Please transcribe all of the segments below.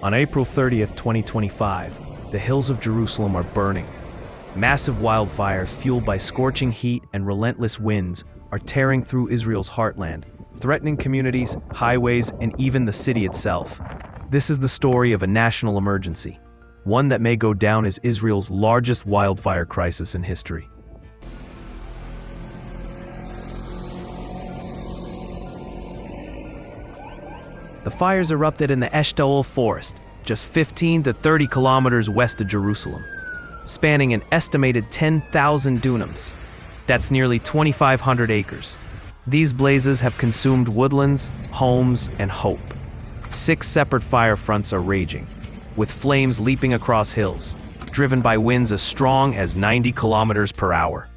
On April 30th, 2025, the hills of Jerusalem are burning. Massive wildfires fueled by scorching heat and relentless winds are tearing through Israel's heartland, threatening communities, highways, and even the city itself. This is the story of a national emergency, one that may go down as Israel's largest wildfire crisis in history. The fires erupted in the Eshtaol Forest, just 15 to 30 kilometers west of Jerusalem, spanning an estimated 10,000 dunams. That's nearly 2,500 acres. These blazes have consumed woodlands, homes, and hope. 6 separate fire fronts are raging, with flames leaping across hills, driven by winds as strong as 90 kilometers per hour.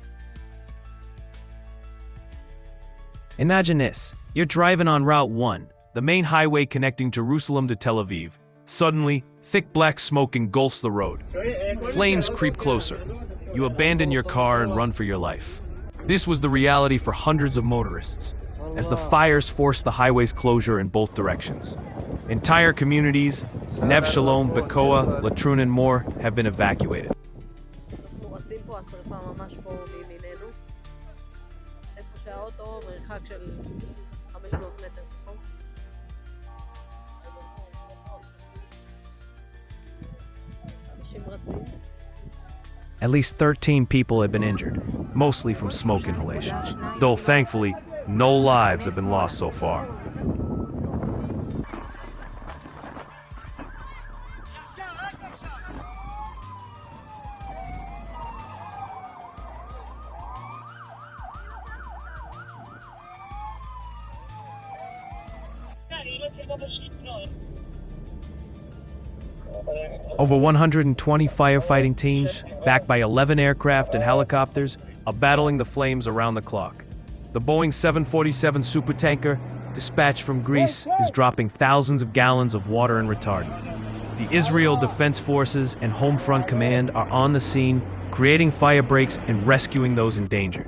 Imagine this. You're driving on Route 1, the main highway connecting Jerusalem to Tel Aviv. Suddenly, thick black smoke engulfs the road. Flames creep closer. You abandon your car and run for your life. This was the reality for hundreds of motorists, as the fires forced the highway's closure in both directions. Entire communities, Neve Shalom, Bekoa, Latrun, and more, have been evacuated. At least 13 people have been injured, mostly from smoke inhalation, though thankfully, no lives have been lost so far. Over 120 firefighting teams, backed by 11 aircraft and helicopters, are battling the flames around the clock. The Boeing 747 supertanker, dispatched from Greece, is dropping thousands of gallons of water and retardant. The Israel Defense Forces and Home Front Command are on the scene, creating fire breaks and rescuing those in danger.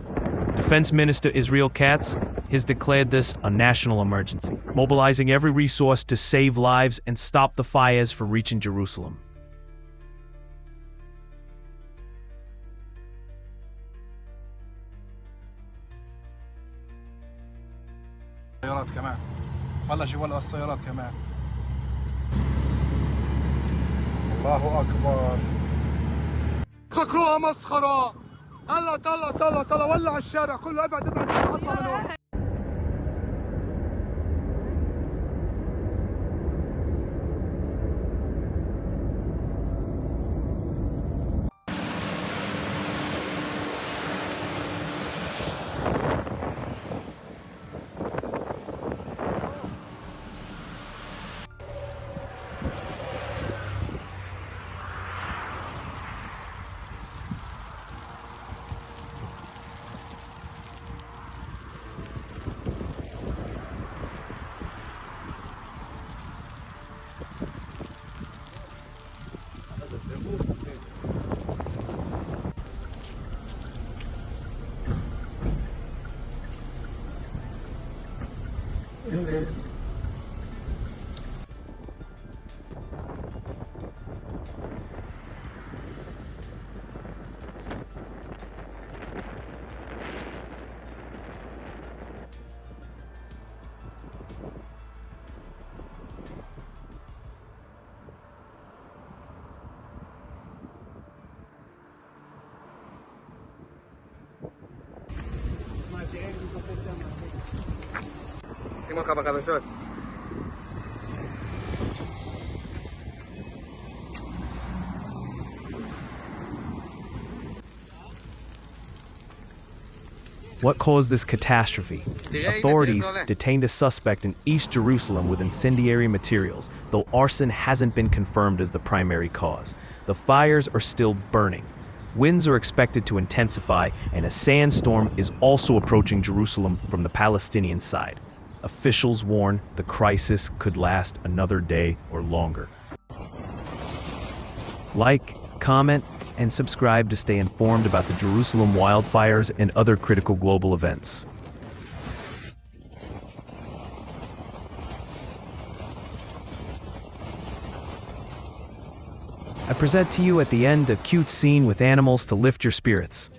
Defense Minister Israel Katz has declared this a national emergency, mobilizing every resource to save lives and stop the fires from reaching Jerusalem. السيارات كمان هلا جوا السيارات كمان الله اكبر فكروها مسخره هلا طلع ولع الشارع كله ابعد Hicimos capacazón. What caused this catastrophe? Authorities detained a suspect in East Jerusalem with incendiary materials, though arson hasn't been confirmed as the primary cause. The fires are still burning. Winds are expected to intensify, and a sandstorm is also approaching Jerusalem from the Palestinian side. Officials warn the crisis could last another day or longer. Like, comment, and subscribe to stay informed about the Jerusalem wildfires and other critical global events. I present to you at the end a cute scene with animals to lift your spirits.